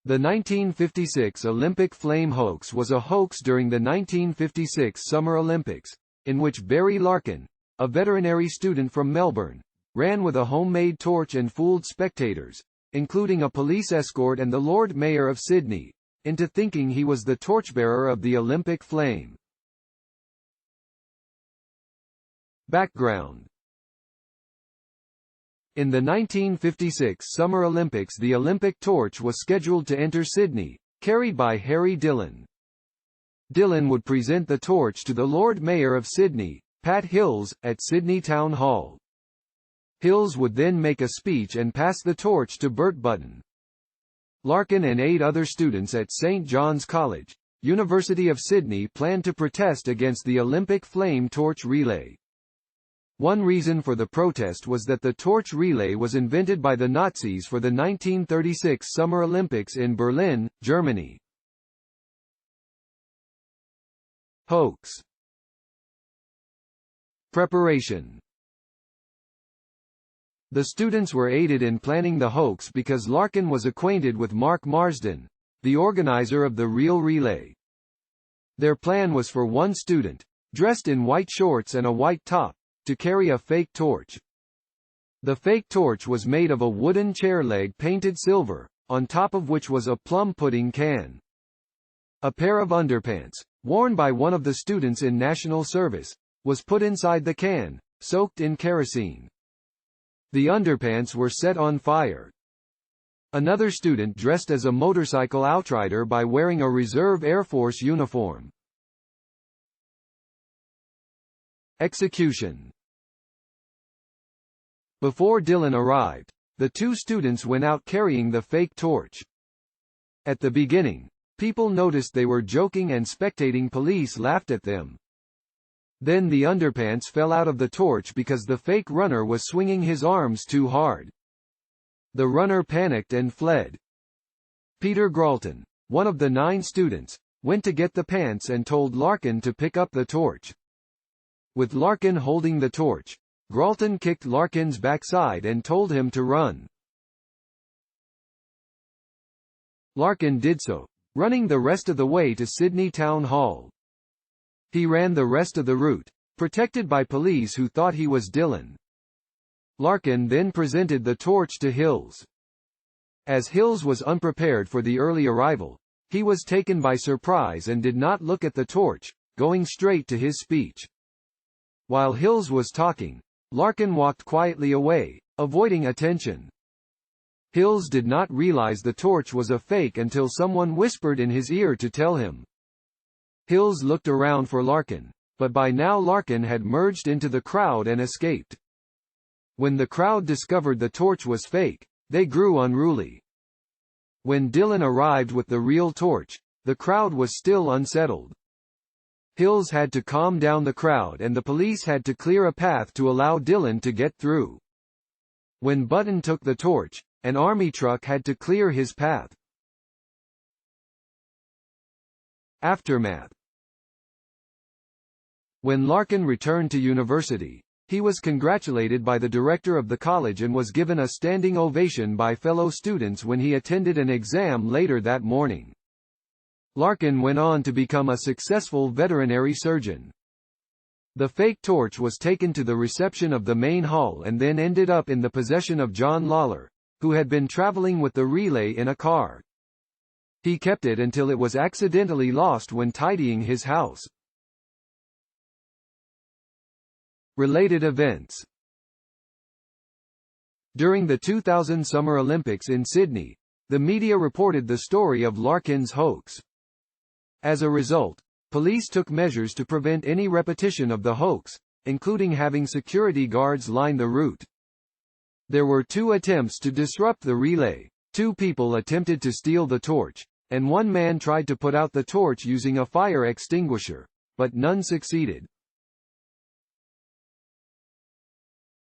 The 1956 Olympic flame hoax was a hoax during the 1956 Summer Olympics, in which Barry Larkin, a veterinary student from Melbourne, ran with a homemade torch and fooled spectators, including a police escort and the Lord Mayor of Sydney, into thinking he was the torchbearer of the Olympic flame. Background. In the 1956 Summer Olympics, the Olympic torch was scheduled to enter Sydney, carried by Harry Dillon. Dillon would present the torch to the Lord Mayor of Sydney, Pat Hills, at Sydney Town Hall. Hills would then make a speech and pass the torch to Bert Button. Larkin and 8 other students at St John's College, University of Sydney, planned to protest against the Olympic flame torch relay. One reason for the protest was that the torch relay was invented by the Nazis for the 1936 Summer Olympics in Berlin, Germany. Hoax. Preparation. The students were aided in planning the hoax because Larkin was acquainted with Mark Marsden, the organizer of the real relay. Their plan was for one student, dressed in white shorts and a white top, to carry a fake torch. The fake torch was made of a wooden chair leg painted silver, on top of which was a plum pudding can. A pair of underpants, worn by one of the students in national service, was put inside the can, soaked in kerosene. The underpants were set on fire. Another student dressed as a motorcycle outrider by wearing a Reserve Air Force uniform. Execution. Before Dillon arrived, the 2 students went out carrying the fake torch. At the beginning, people noticed they were joking and spectating police laughed at them. Then the underpants fell out of the torch because the fake runner was swinging his arms too hard. The runner panicked and fled. Peter Gralton, one of the 9 students, went to get the pants and told Larkin to pick up the torch. With Larkin holding the torch, Gralton kicked Larkin's backside and told him to run. Larkin did so, running the rest of the way to Sydney Town Hall. He ran the rest of the route, protected by police who thought he was Dillon. Larkin then presented the torch to Hills. As Hills was unprepared for the early arrival, he was taken by surprise and did not look at the torch, going straight to his speech. While Hills was talking, Larkin walked quietly away, avoiding attention. Hills did not realize the torch was a fake until someone whispered in his ear to tell him. Hills looked around for Larkin, but by now Larkin had merged into the crowd and escaped. When the crowd discovered the torch was fake, they grew unruly. When Dillon arrived with the real torch, the crowd was still unsettled. Hills had to calm down the crowd and the police had to clear a path to allow Dillon to get through. When Button took the torch, an army truck had to clear his path. Aftermath. When Larkin returned to university, he was congratulated by the director of the college and was given a standing ovation by fellow students when he attended an exam later that morning. Larkin went on to become a successful veterinary surgeon. The fake torch was taken to the reception of the main hall and then ended up in the possession of John Lawler, who had been traveling with the relay in a car. He kept it until it was accidentally lost when tidying his house. Related events. During the 2000 Summer Olympics in Sydney, the media reported the story of Larkin's hoax. As a result, police took measures to prevent any repetition of the hoax, including having security guards line the route. There were 2 attempts to disrupt the relay. 2 people attempted to steal the torch, and 1 man tried to put out the torch using a fire extinguisher, but none succeeded.